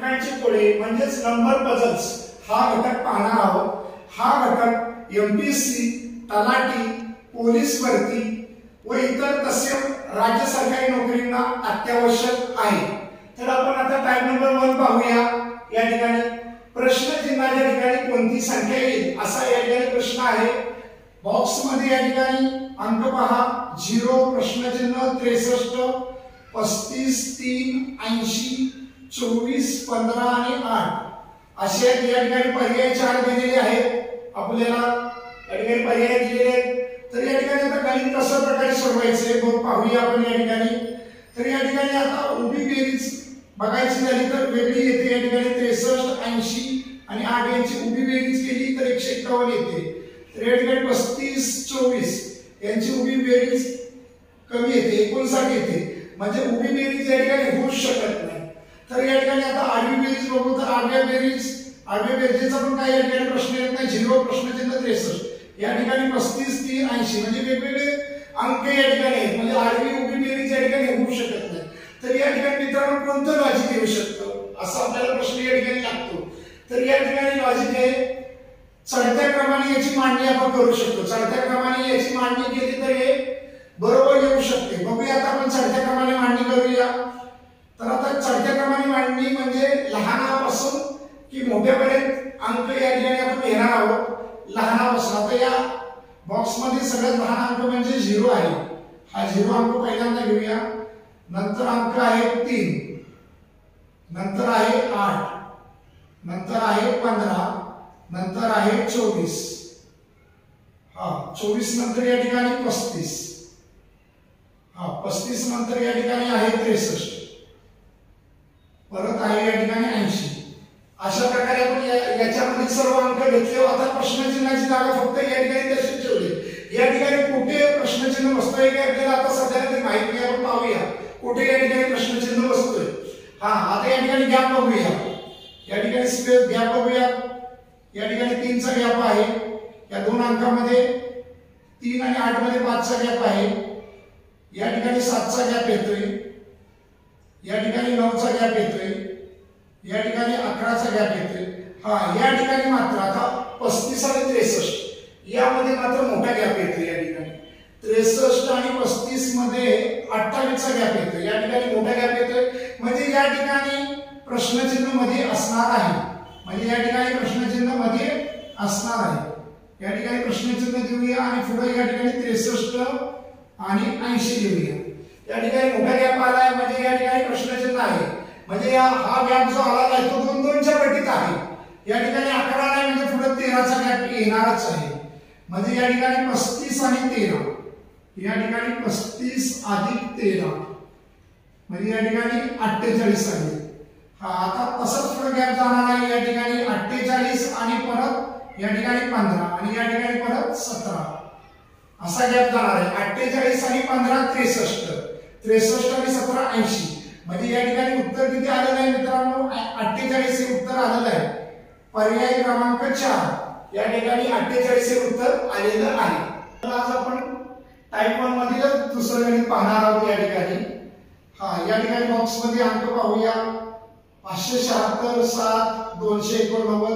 अंकांचे कोडे म्हणजेच number puzzles हा घटक पाहणार आहोत। हा घटक एमपीएससी, तलाठी, पोलीस भरती व इतर तसे राज्य सरकारी नोकरींना अत्यावश्यक आहे। तर आपण आता टाइप नंबर 1 पाहूया। या ठिकाणी प्रश्नचिन्हाच्या ठिकाणी कोणती संख्या येईल असा या ठिकाणी प्रश्न आहे। बॉक्स मध्ये या ठिकाणी अंक पहा 0 प्रश्नचिन्ह 63 35 3 80 24 15 आणि 8 असे या ठिकाणी पर्याय 4 दिलेले आहेत। आपल्याला या ठिकाणी पर्याय दिलेले आहेत। तर या ठिकाणी आता गणित कशा प्रकारे सोडवायचे बघ पाहूया आपण या ठिकाणी। तर या ठिकाणी आता उभी बेरीज बघायची झाली तर वेगळी येते। या ठिकाणी 63 80 आणि 8 यांची उभी बेरीज केली तर 151 येते। तर या ठिकाणी 35 24 यांची उभी बेरीज कमी येते 59 येते, म्हणजे उभी बेरीज या ठिकाणी होऊ शकत नाही। तर या ठिकाणी आता आडवी बेरीज बघू तर आडव्या बेरजेचा पण काही या ठिकाणी प्रश्न येत नाही। 0 प्रश्नचिन्ह 63 या ठिकाणी 35 3 80 म्हणजे वेगवेगळे अंक या ठिकाणी आहेत, म्हणजे आडवी उभी बेरीज या ठिकाणी होऊ शकत नाही। तर या ठिकाणी मित्रांनो कोणतं लॉजिक येऊ शकतं असा आपल्याला प्रश्न या ठिकाणी लागतो। तर या ठिकाणी लॉजिक आहे चढत्या क्रमाने याची मांडणी आपण करू शकतो। चढत्या क्रमाने याची मांडणी केली तर हे बरोबर येऊ शकते। बघूया आता आपण चढत्या क्रमाने मांडणी करूया। तर आता चढत्या क्रमाने मांडणी म्हणजे लहानापासून की मोठ्यापर्यंत अंक या ठिकाणी आपण घेणार आहोत। लहानापासून आता या बॉक्स मध्ये सगळ्यात लहान अंक म्हणजे 0 आहे। हा 0 अंक पहिल्यांदा घेऊया। नंतर अंक आहे 3, नंतर आहे 8, नंतर आहे 15, नंतर आहे 24, 24 नंतर या ठिकाणी 35, 35 नंतर या ठिकाणी आहे 63, परत आहे या ठिकाणी 80। अशा प्रकारे आपण याच्यामध्ये सर्व अंक घेतले। आता प्रश्नचिन्हाची जागा फक्त या ठिकाणी तशीच ठेवली। या ठिकाणी कुठे प्रश्नचिन्ह बसतोय का आपल्याला आता सध्या तरी माहित नाही, आपण पाहूया कुठे या ठिकाणी प्रश्नचिन्ह बसतोय। आता या ठिकाणी गॅप बघूया। या ठिकाणी स्पेस गॅप बघूया। या ठिकाणी 3 चा गॅप आहे। या दोन अंकामध्ये 3 आणि 8 मध्ये 5 चा गॅप आहे। या ठिकाणी 7 चा गॅप येतोय। या ठिकाणी 9 चा गॅप येतोय। या ठिकाणी 11 चा गॅप येतोय। या ठिकाणी मात्र आता 35 आणि 63 यामध्ये मात्र मोठा गॅप येतोय। या ठिकाणी 63 आणि 35 मध्ये 28 चा गॅप येतोय। या ठिकाणी मोठा गॅप येतोय, म्हणजे या ठिकाणी प्रश्नचिन्ह मध्ये असणार आहे। म्हणजे या ठिकाणी प्रश्नचिन्ह मध्ये असणार आहे। या ठिकाणी प्रश्नचिन्ह देऊया आणि पुढे या ठिकाणी 63 आणि 80 देऊया। या ठिकाणी मोठा गॅप आलाय, म्हणजे या ठिकाणी प्रश्नचिन्ह आहे। म्हणजे हा गॅप जो आला आहे तो 2 च्या पटीत आहे। या ठिकाणी 11 आहे म्हणजे पुढे 13 चा गॅप येणारच आहे। म्हणजे या ठिकाणी 35 आणि 13, या ठिकाणी 35 अधिक 13 म्हणजे या ठिकाणी 48 आहे। आता तसंच पुढे गॅप जाणार आहे। या ठिकाणी 48 आणि परत या ठिकाणी 15 आणि या ठिकाणी परत 17 असा गॅप जाणार आहे। 48 आणि 15 63, 63 आणि 17 80 म्हणजे या ठिकाणी उत्तर किती आलेलं आहे मित्रांनो 48 हे उत्तर आलेलं आहे। पर्याय क्रमांक 4 या ठिकाणी 48 हे उत्तर आलेलं आहे। तर आज आपण टाइप 1 मधील दुसरं गणित पाहणार आहोत। या ठिकाणी या ठिकाणी बॉक्स मध्ये अंक पाहूया 576 7 289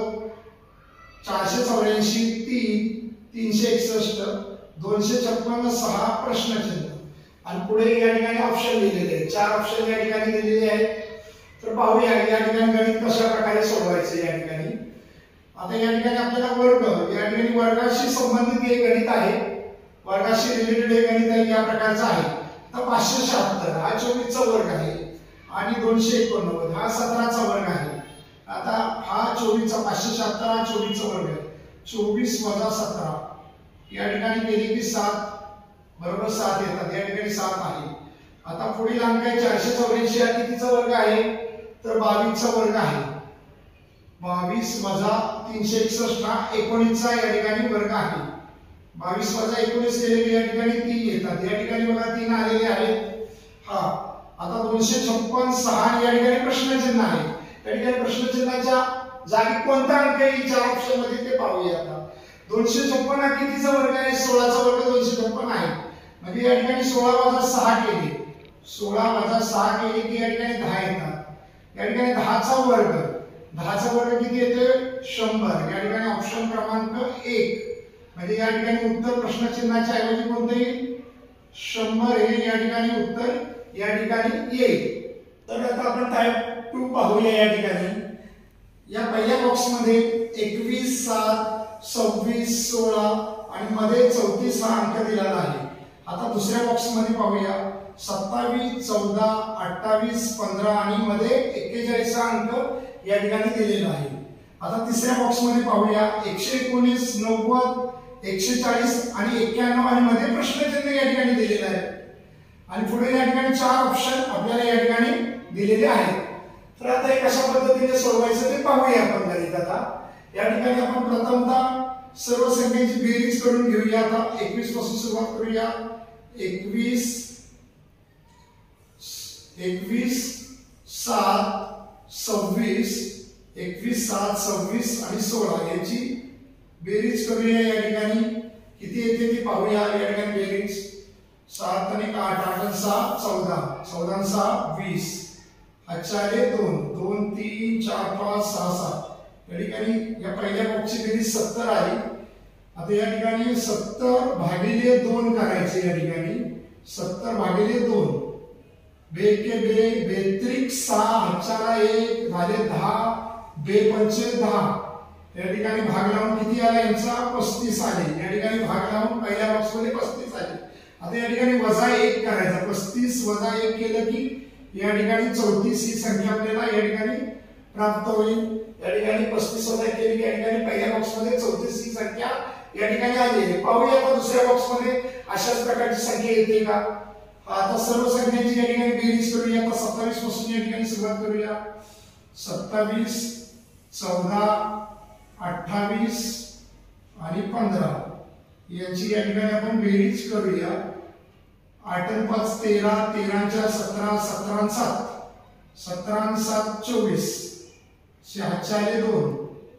484 3 361 256 6 प्रश्नचिन्ह आणि पुढे या ठिकाणी ऑप्शन दिलेले आहेत। 4 ऑप्शन या ठिकाणी दिलेले आहेत। तर पाहूया या ठिकाणी गणित कशा प्रकारे सोडवायचे। या ठिकाणी आता या ठिकाणी आपल्याला वर्ग या ठिकाणी वर्गाशी संबंधित हे गणित आहे। वर्गाशी रिलेटेड हे गणित आहे या प्रकारचं आहे। आता 576 हा 24 चा वर्ग आहे आणि 289 हा 17 चा वर्ग आहे। आता हा 24 चा 576 हा 24 चा वर्ग आहे। 24 वजा 17 या ठिकाणी केले की 7 बरोबर 7 येतात। या ठिकाणी 7 आहे। आता पुढील अंक आहे 484 हा कितीचा वर्ग आहे तर 22 चा वर्ग आहे। 22 वजा 361 हा 19 चा या ठिकाणी वर्ग आहे। 22 वजा 19 केले की या ठिकाणी 3 येतात। या ठिकाणी बघा 3 आलेले आहेत। आता 256 6 या ठिकाणी प्रश्नचिन्ह आहे। या ठिकाणी प्रश्नचिन्हाच्या जागी कोणता अंक येईल 4 ऑप्शन मध्ये ते पाहूया। आता 256 हा कितीचा वर्ग आहे 16 चा वर्ग 256 आहे। म्हणजे या ठिकाणी 16 वजा 6 केले 16 वजा 6 केले की या ठिकाणी 10 येतात। या ठिकाणी 10चा वर्ग, 10चा वर्ग किती येते 100. या ठिकाणी ऑप्शन क्रमांक 1 म्हणजे या ठिकाणी उत्तर प्रश्नचिन्हाच्या ऐवजी कोणते येईल 100 हे या ठिकाणी उत्तर या ठिकाणी येईल. तर आता आपण टाइप 2 पाहूया. या ठिकाणी या पहिल्या बॉक्स मध्ये 21, 7, 26, 16 आणि मध्ये 34 हा अंक दिलेला आहे. आता दुसऱ्या बॉक्स मध्ये पाहूया 27, 14, 28, 15 आणि मध्ये 41 हा अंक या ठिकाणी दिलेला आहे. आता तिसऱ्या बॉक्स मध्ये पाहूया 119, 90, 140 आणि 91 आणि मध्ये प्रश्नचिन्ह या ठिकाणी दिलेले आहे. आणि पुढे या ठिकाणी 4 ऑप्शन आपल्याला या ठिकाणी दिलेले आहेत. तर आता हे कशा पद्धतीने सोडवायचं ते पाहूया आपण गणित. आता या ठिकाणी आपण प्रथमतः सर्व संख्यांची बेरीज करून घेऊया. आता 21 पासून सुरुवात करूया. 21, 7, 26, 21, 7, 26 आणि 16 याची बेरीज करूया. या ठिकाणी किती येते ते पाहूया. या ठिकाणी बेरीज 7 आणि 8, 8 आणि 6 14, 14 आणि 6 20, 2, 2, 3, 4, 5, 6, 7. या ठिकाणी या पहिल्या बॉक्सची बेरीज 70 आहे. आता या ठिकाणी 70 भागिले 2 करायचे. या ठिकाणी 70 भागिले 2 बे के बे, बेत्रिक 6, 1 झाले 10, बे पंचे 10. या ठिकाणी भाग लावून किती आला यांचा 35 आले. या ठिकाणी भाग लावून पहिल्या बॉक्स मध्ये 35 आले. आता या ठिकाणी वजा 1 करायचा. 35 वजा 1 केलं की या ठिकाणी 34 ही संख्या आपल्याला या ठिकाणी प्राप्त होईल. या ठिकाणी 35 वजा केली की या ठिकाणी पहिल्या बॉक्स मध्ये 34 ही संख्या या ठिकाणी आली आहे. पाहूया आता दुसऱ्या बॉक्स मध्ये अशाच प्रकारची संख्या येते का. आता सर्व संख्यांची या ठिकाणी बेरीज करूया. आता 27 पासून या ठिकाणी सुरुवात करूया. 27, 14, 28 आणि 15 यांची या ठिकाणी आपण बेरीज करूया. 8 आणि 5 13, 13 आणि 4 17, 17 आणि 7, 17 आणि 7 24, 6 आले 2,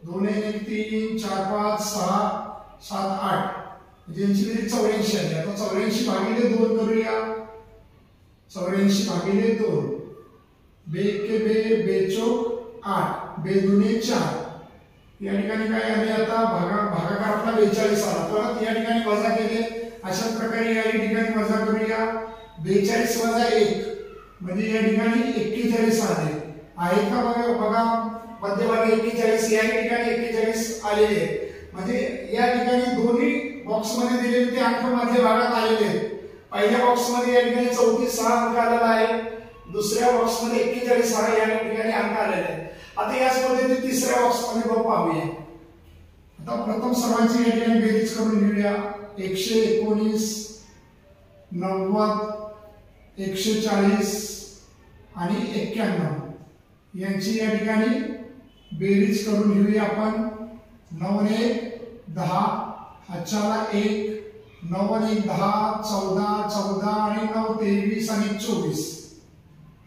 2 1 3, 4 5 6 7 8 यांची बेरीज 84 आली. आता 84 भागिले 2 करूया. 84 भागिले 2 बे के बे, बेचोक 8, बे दुने 4. या ठिकाणी काय आले आता भागाकार आपला 42 आला. परत या ठिकाणी वजा केले. अशा प्रकारे या ठिकाणी वजा करूया. 42 वजा 1 म्हणजे या ठिकाणी 41 आले. आहे का बघा मध्यभागी 41 या ठिकाणी 41 आलेले आहेत. म्हणजे या ठिकाणी दोन्ही बॉक्स मध्ये दिलेले ते अंक मध्य भागात आलेले आहेत. पहिल्या बॉक्स मध्ये या ठिकाणी 34 हा अंक आलेला आहे. दुसऱ्या बॉक्स मध्ये 41 हा या ठिकाणी अंक आलेला आहे. आता याच पद्धतीने तिसऱ्या बॉक्स मध्ये पाहूया. आता प्रथम सर्वांची या ठिकाणी बेरीज करून घेऊया. 119, 90, 140 आणि 91 यांची या ठिकाणी बेरीज करून घेऊया आपण. 9 ने 10, 1, 9 आणि 10, 14, 14 आणि 9 23 आणि 24.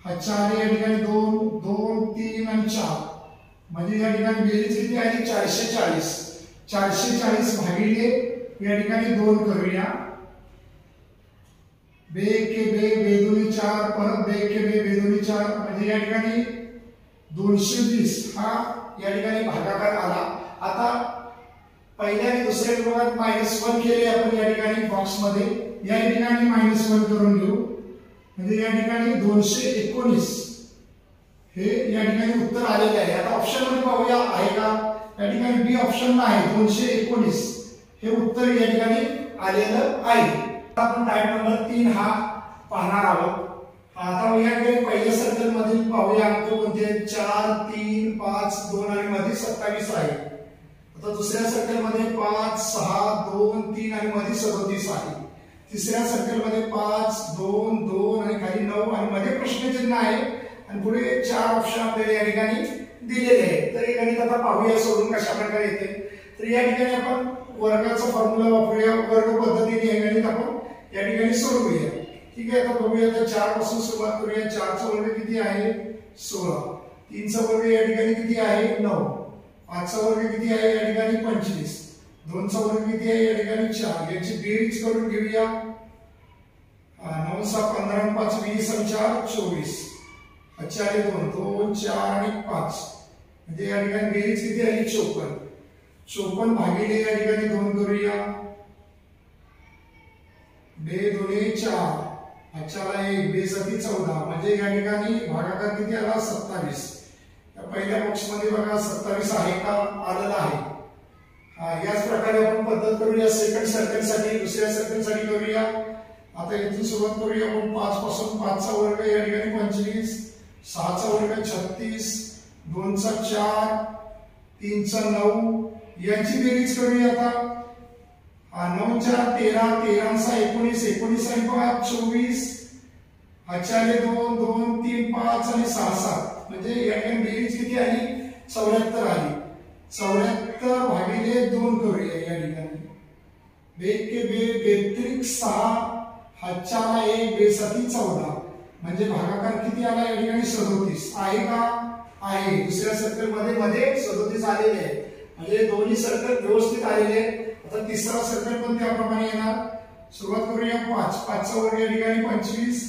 4 या ठिकाणी 2, 2, 3 आणि 4 म्हणजे या ठिकाणी बेरीज किती आली 440. 440 भागिले या ठिकाणी 2 करूया. बे के बे, बे दुनी 4, परत बे के बे, बे दुनी 4 म्हणजे या ठिकाणी 220 हा या ठिकाणी भागाकार आला. आता पहिल्या आणि दुसऱ्या विभागात -1 केले आपण या ठिकाणी बॉक्स मध्ये. या ठिकाणी -1 करून घेऊ म्हणजे या ठिकाणी 219 हे या ठिकाणी उत्तर आलेले आहे. आता ऑप्शन मध्ये पाहूया आहे का. या ठिकाणी बी ऑप्शनला आहे 219 हे उत्तर या ठिकाणी आलेलं आहे. आपण टाइप नंबर 3 हा पाहणार आहोत. आता या ठिकाणी पहिल्या सर्कल मधील पाहूया अंक कोणते 4, 3, 5, 2 आणि मध्ये 27 आहे. आता दुसऱ्या सर्कल मध्ये 5, 6, 2, 3 आणि मध्ये 37 आहे. तिसऱ्या सर्कल मध्ये 5, 2, 2 आणि खाली 9 आणि मध्ये प्रश्नचिन्ह आहे आणि पुढे 4 ऑप्शन आपल्याला या ठिकाणी दिलेले आहेत. तर हे गणित आता पाहूया सोडून कशा प्रकारे येते. तर या ठिकाणी आपण वर्गाचा फॉर्म्युला वापरूया. वर्ग पद्धतीने हे गणित आपण या ठिकाणी सोडवूया. ठीक आहे. आता बघूया. तर 4 पासून सुरुवात करूया. 4 चा वर्ग किती आहे 16. 3 चा वर्ग या ठिकाणी किती आहे 9. 5 चा वर्ग किती आहे या ठिकाणी 25. 2 चा वर्ग किती आहे या ठिकाणी 4. याची बेरीज करून घेऊया. 9 सा 15 5 20 आणि 4 24. 5 आले 2, 2 4 आणि 5 म्हणजे या ठिकाणी बेरीज किती आली 54. 54 भागिले या ठिकाणी 2 करूया. 2 दुणे 4, 5ला 1, 2 सती 14 म्हणजे या ठिकाणी भागाकार किती आला 27. या पहिल्या बॉक्स मध्ये बघा 27 आहे का आलेला आहे. याच प्रकारे आपण पद्धत करूया सेकंड सर्कल साठी. दुसऱ्या सर्कल साठी करूया. आता इथून सुरुवात करूया आपण 5 पासून. 5 चा वर्ग या ठिकाणी 25, 6 चा वर्ग 36, 2 चा 4, 3 चा 9 यांची बेरीज करूया. आता 9 4 13, 13 चा 19, 19 आणि 5 24, 5 आले 2, 2 3 5 आणि 6 7 म्हणजे या ठिकाणी बेरीज किती आली 74 आली. 74 भागिले 2 करूया या ठिकाणी. 2 के 2 बेत्रिक 6, 5ला 1, 2 सती 14 म्हणजे भागाकार किती आला या ठिकाणी 37 आहे का आहे. दुसऱ्या सर्कल मध्ये 37 आलेले आहे म्हणजे दोन्ही सर्कल व्यवस्थित आलेले आहेत. आता तिसरा सर्कल पण त्याप्रमाणे येणार. सुरुवात करूया 5, 5 चा वर्ग या ठिकाणी 25,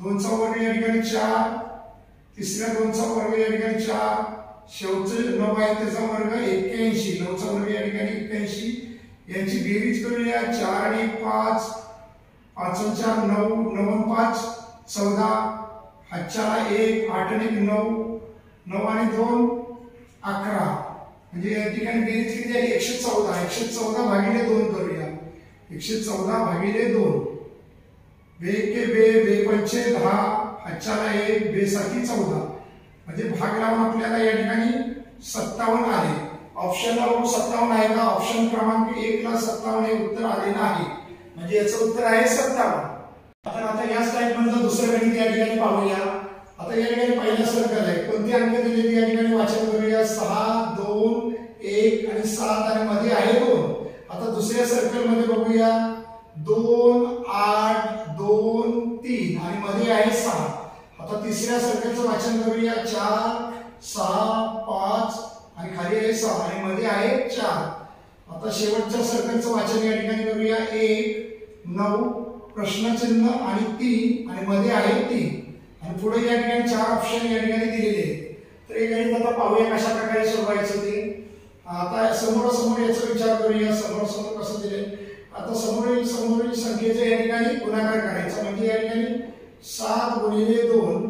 2 चा वर्ग या ठिकाणी 4, तिसऱ्या 2 चा वर्ग या ठिकाणी 4, शेवटचे 9 आहे त्याचा वर्ग 81, 9 चा वर्ग या ठिकाणी 81 यांची बेरीज करूया. 4 आणि 5, 5 आणि 4 9, 9 आणि 5 14, 5ला 1, 8 आणि 9, 9 आणि 2 11 म्हणजे या ठिकाणी बेरीज किती आहे 114. 114 भागिले 2 करूया. 114 भागिले 2. 2 के 2 2 पंचे 10, 5ला 1, 2 सती 14 म्हणजे भाग लावून आपल्याला या ठिकाणी 57 आले. ऑप्शनला 57 आहे का. ऑप्शन क्रमांक 1 ला 57 हे उत्तर आलेलं आहे म्हणजे याचं उत्तर आहे 57. आपण आता याच टाइप मधलं दुसरं गणित या ठिकाणी पाहूया. आता या ठिकाणी पहिला सर्कल आहे. कोणते अंक दिलेले या ठिकाणी वाचन करूया. 6 2 1 आणि 7 आणि मध्ये आहे 2. आता दुसऱ्या सर्कल मध्ये बघूया 2 8 2 3 आणि मध्ये आहे 6. आता तिसऱ्या सर्कलचं वाचन करूया 4 6 5 आणि खाली आहे 6 आणि मध्ये आहे 4. आता शेवटच्या सर्कलचं वाचन या ठिकाणी करूया 1 9 प्रश्नचिन्ह आणि 3 आणि मध्ये आहे 3 आणि पुढे या ठिकाणी 4 ऑप्शन या ठिकाणी दिलेले आहेत. तर हे गणित आता पाहूया कशा प्रकारे सोडवायचं ते. आता समोरासमोर याचा विचार करूया. समोरासमोर कसं दिले. आता समोरील संख्येचे या ठिकाणी गुणाकार करायचा म्हणजे या ठिकाणी 7 गुणिले 2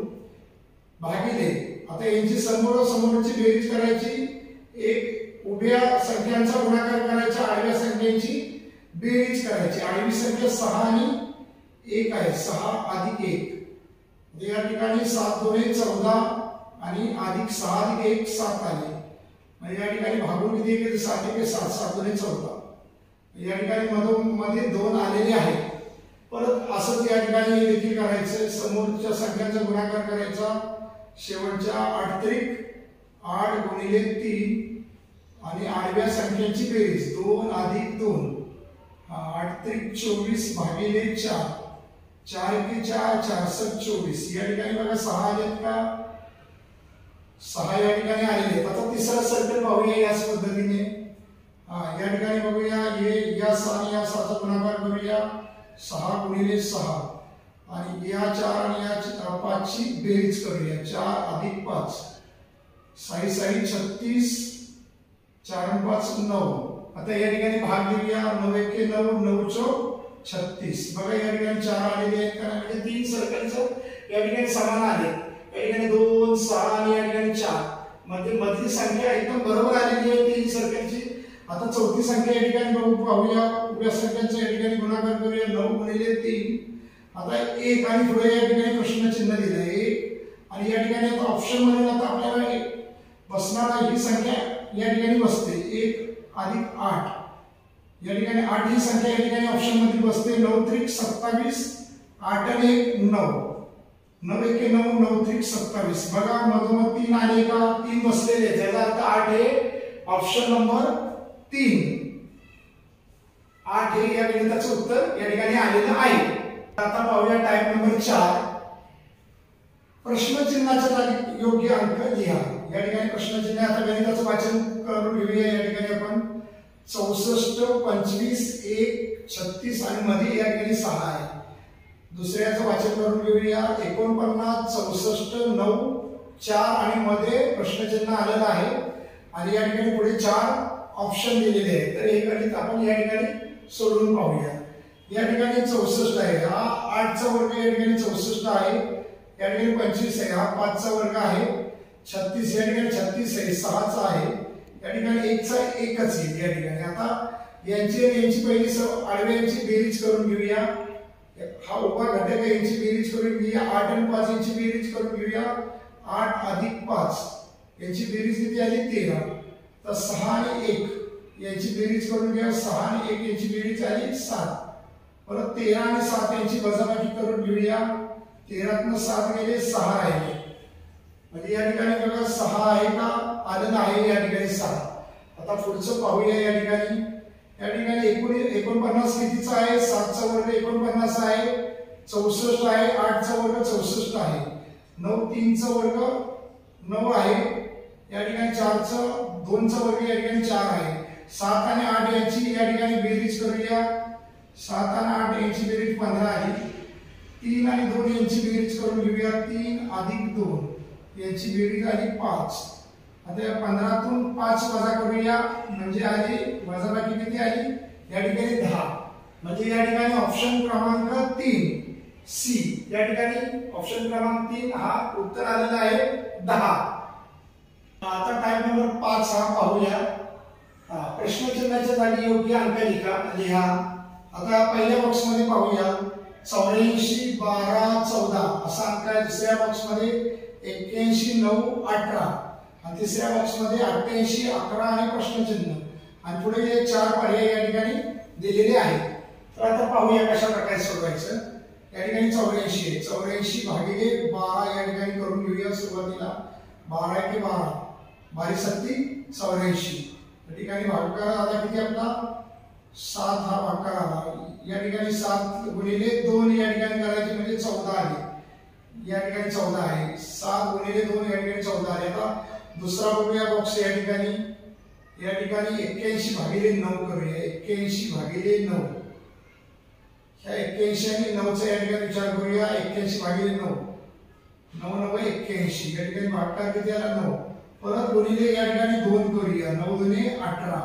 भागिले. आता यांची समोरासमोरची बेरीज करायची. एक उभ्या संख्यांचा गुणाकार करायचा. आडव्या संख्यांची बेरीज करायची. आडवी संख्या 6 आणि 1 आहे. 6 अधिक 1 या ठिकाणी 7 दुणे 14 आणि अधिक 6 अधिक 1 7 आले म्हणजे या ठिकाणी भागून किती येते 7 1 7 7 दुणे 14 या ठिकाणी मध्ये 2 आलेले आहेत. परत असंच या ठिकाणी देखील करायचं. समोरच्या संख्यांचा गुणाकार करायचा. शेवटच्या 8 त्रिक 8 गुणिले 3 आणि आडव्या संख्यांची बेरीज 2 अधिक 2 8 त्रिक 24 भागिले 4 4 एके 4 4 7 24 या ठिकाणी बघा 6 आलेत का 6 या ठिकाणी आलेले. आता तिसरा सर्कल पाहूया याच पद्धतीने. या ठिकाणी बघूया या 6 आणि या 6 चा गुणाकार करूया. 6 गुणिले 6 आणि या 4 आणि या 5 ची बेरीज करूया. 4 अधिक 5 6 6 36 4 आणि 5 9. आता या ठिकाणी भाग देऊया. 9 एके 9 9 चौक 36 बघा या ठिकाणी 4 आलेले आहेत कारण म्हणजे 3 सर्कलचं या ठिकाणी समान आले. या ठिकाणी 2 6 आणि या ठिकाणी 4 मधली संख्या एकदम बरोबर आलेली आहे 3 सर्कलची. आता चौथी संख्या या ठिकाणी पाहूया. उभ्या संख्यांचा या ठिकाणी गुणाकार करूया. 9 गुणिले 3 आता 1 आणि पुढे या ठिकाणी प्रश्न चिन्ह दिलं आहे 1 आणि या ठिकाणी आता ऑप्शन मध्ये आता आपल्याला बसणारा ही संख्या या ठिकाणी बसते 1 अधिक 8 या ठिकाणी 8 ही संख्या या ठिकाणी ऑप्शन मध्ये बसते. 9 त्रिक 27 8 आणि 1 9 9 एके 9 9 त्रिक 27 बघा मधोमध 3 आले का 3 बसलेले त्याचा अर्थ 8 हे ऑप्शन नंबर 3 8 हे या गणिताचं उत्तर या ठिकाणी आलेलं आहे. आता पाहूया टाइप नंबर 4 प्रश्नचिन्हाच्या जागी योग्य अंक लिहा. या ठिकाणी प्रश्नचिन्ह आता गणिताचं वाचन करून घेऊया. या ठिकाणी आपण 64 25 1 36 आणि मध्ये या ठिकाणी 6 आहे. दुसऱ्याचं वाचन करून घेऊया. 49, 64, 9, 4 आणि मध्ये प्रश्नचिन्ह आलेलं आहे आणि या ठिकाणी पुढे 4 ऑप्शन दिलेले आहेत. तर हे गणित आपण या ठिकाणी सोडवून पाहूया. या ठिकाणी 64 आहे, हा 8चा वर्ग या ठिकाणी 64 आहे, या ठिकाणी 25 आहे, हा 5चा वर्ग आहे, 36 या ठिकाणी 36 आहे, 6चा आहे, या ठिकाणी 1चा 1च येईल. या ठिकाणी आता यांची पहिली आडव्यांची बेरीज करून घेऊया. हा उभा घटक आहे, यांची बेरीज करून घेऊया. 8 आणि 5 यांची बेरीज करून घेऊया. 8 अधिक 5 यांची बेरीज किती आली? 13. तर 6 आणि 1 यांची बेरीज करून घ्या. 6 आणि 1 यांची बेरीज आली 7. परत 13 आणि 7 यांची वजाबाकी करून घेऊया. 13तनं 7 गेले, 6 राहिले. म्हणजे या ठिकाणी बघा 6 आहे का? आलेलं आहे या ठिकाणी 6. आता पुढचं पाहूया. या ठिकाणी 49 कितीचा आहे? 7चा वर्ग 49 आहे, 64 आहे, 8चा वर्ग 64 आहे, 9 3चा वर्ग 9 आहे, या ठिकाणी 2चा वर्ग या ठिकाणी 4 आहे. 7 आणि 8 यांची या ठिकाणी बेरीज करूया. 7 आणि 8 यांची बेरीज 15 आहे. 3 आणि 2 यांची बेरीज करून घेऊया. 3 अधिक 2 यांची बेरीज आली 5. आता या 15तून 5 वजा करूया म्हणजे आली वजाबाकी किती आली? या ठिकाणी 10. म्हणजे या ठिकाणी ऑप्शन क्रमांक 3 सी, या ठिकाणी ऑप्शन क्रमांक 3 हा उत्तर आलेला आहे 10. आता टाइप नंबर 5 हा पाहूया. प्रश्नचिन्हाच्या जागी योग्य अंक लिहा. आता पहिल्या बॉक्स मध्ये पाहूया. 84, 12, 14 असा अंक आहे. दुसऱ्या बॉक्स मध्ये 81, 9, 18 आणि तिसऱ्या बॉक्स मध्ये 88, 11 आणि प्रश्नचिन्ह आणि पुढे हे 4 पर्याय या ठिकाणी दिलेले आहेत. तर आता पाहूया कशा प्रकारे सोडवायचं. या ठिकाणी 84 आहे, 84 भागिले 12 या ठिकाणी करून घेऊया. सुरुवातीला 12 × 12 12 7 84. या ठिकाणी भागाकार आला किती आपला? 7 हा भागाकार आला. या ठिकाणी 7 गुणिले 2 या ठिकाणी करायचे म्हणजे 14 आले. या ठिकाणी 14 आहे. 7 गुणिले 2 या ठिकाणी 14 आले. आता दुसरा बघूया बॉक्स. या ठिकाणी 81 भागिले 9 करूया. 81 भागिले 9. ह्या 81 आणि 9चा या ठिकाणी विचार करूया. 81 भागिले 9, 9 9 81. या ठिकाणी भागाकार किती आला? 9. परत गुणिले या ठिकाणी 2 करूया. 9 दुने 18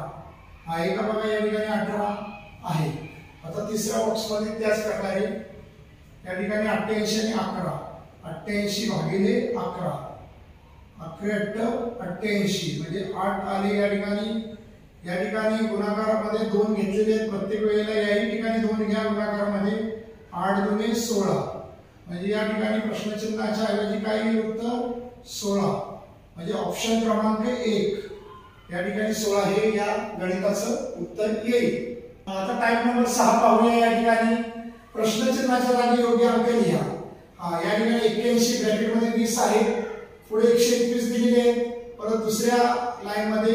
आहे का? बघा या ठिकाणी 18 आहे. आता तिसऱ्या बॉक्स मध्ये त्याच प्रकारे या ठिकाणी 88 आणि 11. 88 भागिले 11, 11 88 म्हणजे 8 आले. या ठिकाणी गुणाकारामध्ये 2 घेतलेले आहेत प्रत्येक वेळेला. याही ठिकाणी 2 घ्या गुणाकारामध्ये. 8 दुने 16 म्हणजे या ठिकाणी प्रश्नचिन्हाच्या ऐवजी काय येईल उत्तर? 16. म्हणजे ऑप्शन क्रमांक 1 या ठिकाणी 16 हे या गणिताचं उत्तर येईल. आता टाइप नंबर 6 पाहूया. या ठिकाणी प्रश्नचिन्हाच्या जागी योग्य अंक लिहा. या ठिकाणी 81 ब्रॅकेट मध्ये 20 आहे, पुढे 121 दिलेले आहेत. परत दुसऱ्या लाईन मध्ये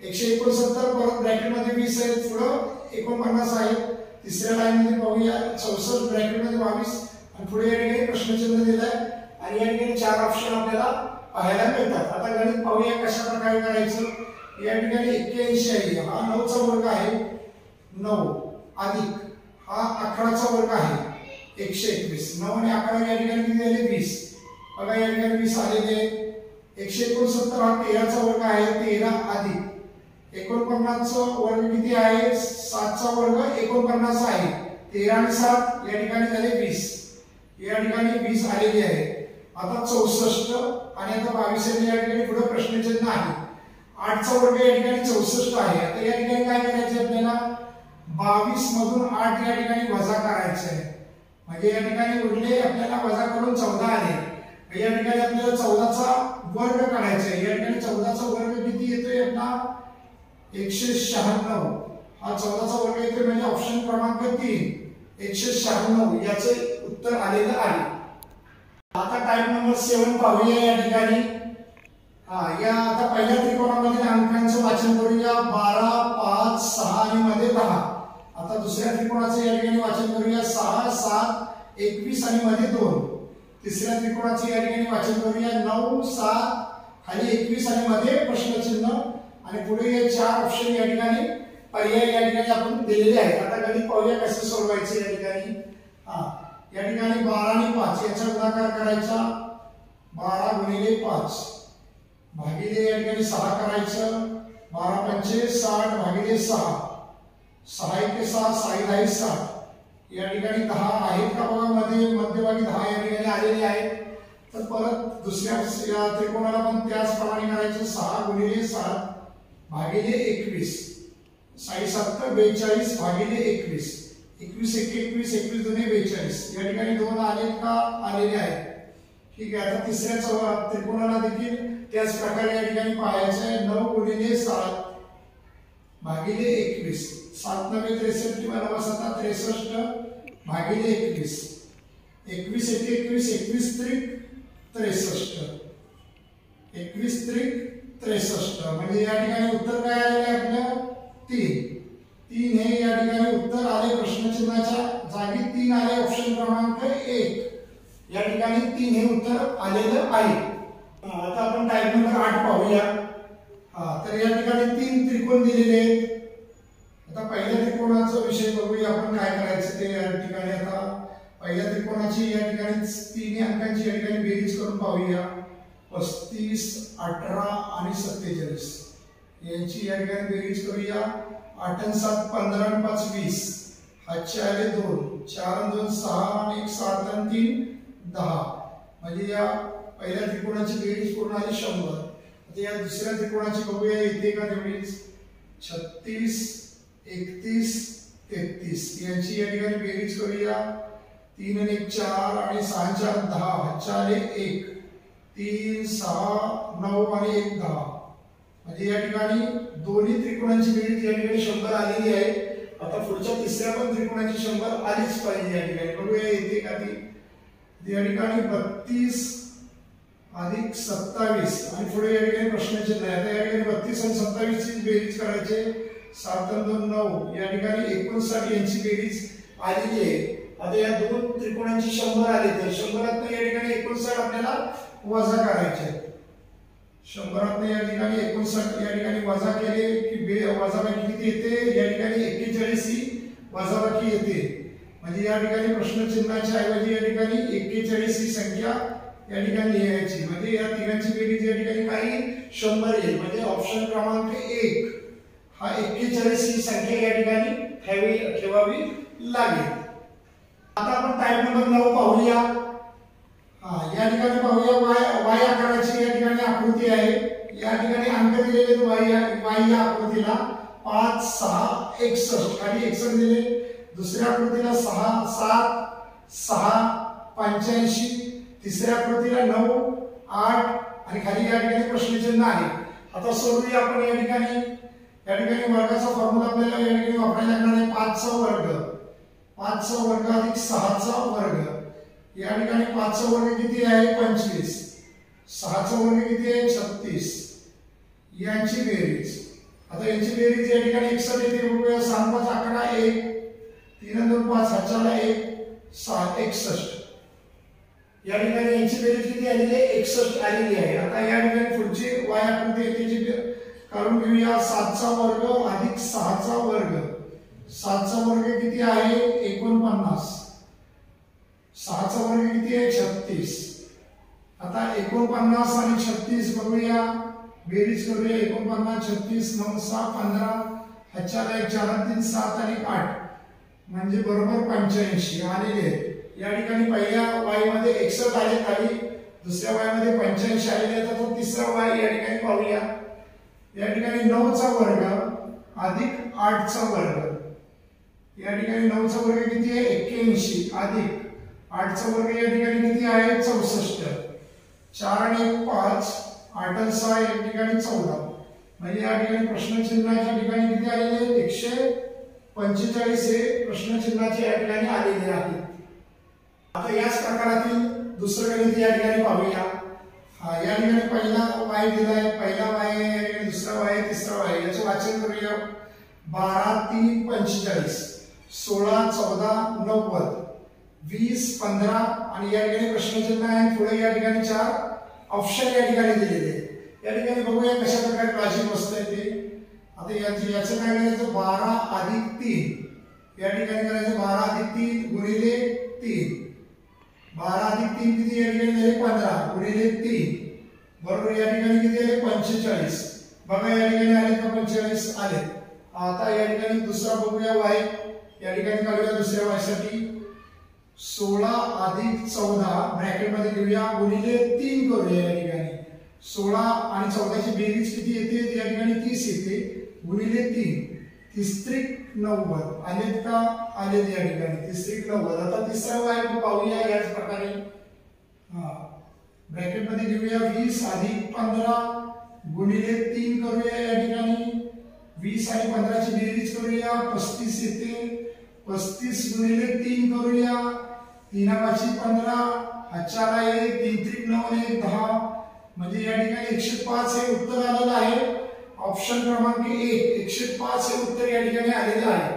169 परत ब्रॅकेट मध्ये 20 आहेत, पुढे 49 आहे. तिसऱ्या लाईन मध्ये पाहूया 64 ब्रॅकेट मध्ये 22 आणि पुढे या ठिकाणी प्रश्नचिन्ह दिलं आहे आणि या ठिकाणी 4 ऑप्शन आपल्याला पाहायला मिळतात. आता गणित पाहूया कशा प्रकारे करायचं. या ठिकाणी 81 आहे, हा 9चा वर्ग आहे, 9 अधिक हा 11चा वर्ग आहे 121. 9 आणि 11 या ठिकाणी किती झाले? 20. बघा या ठिकाणी 20 आलेले. 169 हा 13चा वर्ग आहे, 13 अधिक 49चा वर्ग किती आहे? 7चा वर्ग 49 आहे. 13 आणि 7 या ठिकाणी झाले 20. या ठिकाणी 20 आलेले आहे. आता 64 आणि आता 22 या ठिकाणी पुढे प्रश्नचिन्ह आहे. 8चा वर्ग या ठिकाणी 64 आहे. आता या ठिकाणी काय करायचे आपल्याला? 22 मधून 8 या ठिकाणी वजा करायचे आहे. म्हणजे या ठिकाणी उरले आपल्याला वजा करून 14 आले. या ठिकाणी आपल्याला 14चा वर्ग काढायचा आहे. या ठिकाणी 14चा वर्ग किती येतोय आपला? 196. हा 14चा वर्ग येतोय म्हणजे ऑप्शन क्रमांक 3 196 याचे उत्तर आलेलं आहे. आता टाइप नंबर 7 पाहूया. या ठिकाणी या आता पहिल्या त्रिकोणामधील अंकांचं वाचन करूया. 12, 5, 6 आणि मध्ये 10. आता दुसऱ्या त्रिकोणाचं या ठिकाणी वाचन करूया. 6, 7, 21 आणि मध्ये 2. तिसऱ्या त्रिकोणाचं या ठिकाणी वाचन करूया. 9, 7 खाली 21 आणि मध्ये प्रश्नचिन्ह आणि पुढे हे 4 ऑप्शन या ठिकाणी पर्याय या ठिकाणी आपण दिलेले आहेत. आता गणित पाहूया कसं सोडवायचं. या ठिकाणी या ठिकाणी 12 आणि 5 याचा गुणाकार करायचा 12 गुणिले 5 भागिले या ठिकाणी 6 करायचं 12 पंचे 60 भागिले 6 6 एके 6 6 10 60 या ठिकाणी 10 आहेत का बघा मध्ये मध्यभागी 10 या ठिकाणी आलेले आहेत तर परत दुसऱ्या या त्रिकोणाला पण त्याचप्रमाणे करायचं 6 गुणिले 7 भागिले 21 6 7 42 भागिले 21 21 1 21 21 2 42 या ठिकाणी 2 आले का आलेले आहेत ठीक आहे आता तिसऱ्या त्रिकोणाला देखील त्याच प्रकारे या ठिकाणी पाहायचं आहे 9 गुणिले 7 भागिले 21 7 9 63 किंवा 9 7 63 भागिले 21 21 1 21 21 त्रिक 63 21 त्रिक 63 म्हणजे या ठिकाणी उत्तर काय आलेले आहे आपलं 3 हे या ठिकाणी उत्तर आले प्रश्नचिन्हाच्या जागी 3 आले ऑप्शन क्रमांक 1 या ठिकाणी 3 हे उत्तर आलेलं आहे आता आपण टाइप नंबर 8 पाहूया तर या ठिकाणी 3 त्रिकोण दिलेले आहेत आता पहिल्या त्रिकोणाचा विषय बघूया आपण काय करायचं ते या ठिकाणी आता पहिल्या त्रिकोणाची या ठिकाणी 3 अंकांची या ठिकाणी बेरीज करून पाहूया 35 18 आणि 47 यांची या ठिकाणी बेरीज करूया 8 आणि 7 15 आणि 5 20 हातचे आले 2 4 आणि 2 6 आणि 1 7 आणि 3 10 म्हणजे या पहिल्या त्रिकोणाची बेरीज पूर्ण आली 100 आता या दुसऱ्या त्रिकोणाची बघूया येते का तेवढीच 36 31 33 यांची या ठिकाणी बेरीज करूया 3 आणि 1 4 आणि 6 4 10 हातचे आले 1 3 6 9 आणि 1 10 म्हणजे या ठिकाणी दोन्ही त्रिकोणांची बेरीज या ठिकाणी 100 आलेली आहे आता पुढच्या तिसऱ्या पण त्रिकोणाची 100 आलीच पाहिजे या ठिकाणी बघूया येते का ती या ठिकाणी 32 अधिक 27 आणि पुढे या ठिकाणी प्रश्नचिन्ह आहे आता या ठिकाणी 32 आणि 27 ची बेरीज करायचे 7 आणि 2 9 या ठिकाणी 59 यांची बेरीज आलेली आहे आता या दोन त्रिकोणांची 100 आली तर 100 या ठिकाणी 59 आपल्याला वजा करायचे 100 या ठिकाणी 59 या ठिकाणी वजा केले की वजाबाकी किती येते या ठिकाणी 41 ही वजाबाकी येते म्हणजे या ठिकाणी प्रश्नचिन्हाच्या ऐवजी या ठिकाणी 41 ही संख्या या ठिकाणी लिहायची म्हणजे या तिघांची बेरीज या ठिकाणी काही 100 येईल म्हणजे ऑप्शन क्रमांक 1 हा 41 ही संख्या या ठिकाणी ठेवावी लागेल आता आपण टाइप नंबर 9 पाहूया या ठिकाणी पाहूया y आकाराची या ठिकाणी आकृती आहे या ठिकाणी अंक दिलेले y या आकृतीला 5 6 61 खाली 61 दिले दुसऱ्या आकृतीला 6 7 6 85 तिसऱ्या आकृतीला 9 8 आणि खाली या ठिकाणी प्रश्नचिन्ह आहे आता सोडूया आपण या ठिकाणी वर्गाचा फॉर्म्युला आपल्याला या ठिकाणी वापरायला लागणार आहे 5 चा वर्ग अधिक 6 चा वर्ग या ठिकाणी 5 चा वर्ग किती आहे 25 6 चा वर्ग किती आहे 36 यांची बेरीज आता यांची बेरीज या ठिकाणी 61 येते बघूया 6 5 11 1 3 2 5 हाताला 1 6 61 या ठिकाणी यांची बेरीज किती आलेली आहे 61 आलेली आहे आता या ठिकाणी पुढची y आकृती आहे त्याची काढून घेऊया 7 चा वर्ग अधिक 6 चा वर्ग 7 चा वर्ग किती आहे 49 6 चा वर्ग किती आहे 36 आता 49 आणि 36 बघूया बेरीज करूया 49 36 9 6 15 हाताला 1 4 3 7 आणि 8 म्हणजे बरोबर 85 आलेले आहेत या ठिकाणी पहिल्या y मध्ये 61 आले खाली दुसऱ्या y मध्ये 85 आलेले आहेत तर तिसरा y या ठिकाणी पाहूया या ठिकाणी 9 चा वर्ग अधिक 8 चा वर्ग या ठिकाणी 9 चा वर्ग किती आहे 81 अधिक 8 चा वर्ग या ठिकाणी किती आहे 64 4 आणि 1 5 8 आणि 6 या ठिकाणी 14 म्हणजे या ठिकाणी प्रश्नचिन्हाच्या ठिकाणी किती आलेले 145 हे प्रश्नचिन्हाचे या ठिकाणी आलेले आहेत आता याच प्रकारातील दुसरं गणित या ठिकाणी पाहूया या ठिकाणी पहिला y दिलाय पहिला y आहे या ठिकाणी दुसरा y आहे तिसरा y आहे याचे वाचन करूया 12 3 45 16 14 90 20 15 आणि या ठिकाणी प्रश्नचिन्ह आहे पुढे या ठिकाणी 4 ऑप्शन या ठिकाणी दिलेले आहेत या ठिकाणी बघूया कशा प्रकारे क्लासिक बसतंय ते आता याचं काय करायचं 12 अधिक 3 या ठिकाणी करायचं 12 अधिक 3 गुणिले 3 12 अधिक 3 किती या ठिकाणी झाले 15 गुणिले 3 बरोबर या ठिकाणी किती आले 45 बघा या ठिकाणी आले का 45 आले आता या ठिकाणी दुसरा बघूया y या ठिकाणी काढूया दुसऱ्या y साठी 16 अधिक 14 ब्रॅकेट मध्ये घेऊया गुणिले 3 करूया या ठिकाणी 16 आणि 14 ची बेरीज किती येते या ठिकाणी 30 येते गुणिले 3 तिसरीक 90 आलेत का आलेत या ठिकाणी तिसरीक 90 आता तिसरा y पाहूया याच प्रकारे ब्रॅकेट मध्ये घेऊया 20 अधिक 15 गुणिले 3 करूया या ठिकाणी 20 आणि 15 ची बेरीज करूया 35 येते 35 गुणिले 3 करूया 3 5 15 4 आहे 3 3 9 आहे 10 म्हणजे या ठिकाणी 105 हे उत्तर आलेलं आहे ऑप्शन क्रमांक 1 105 हे उत्तर या ठिकाणी आलेले आहे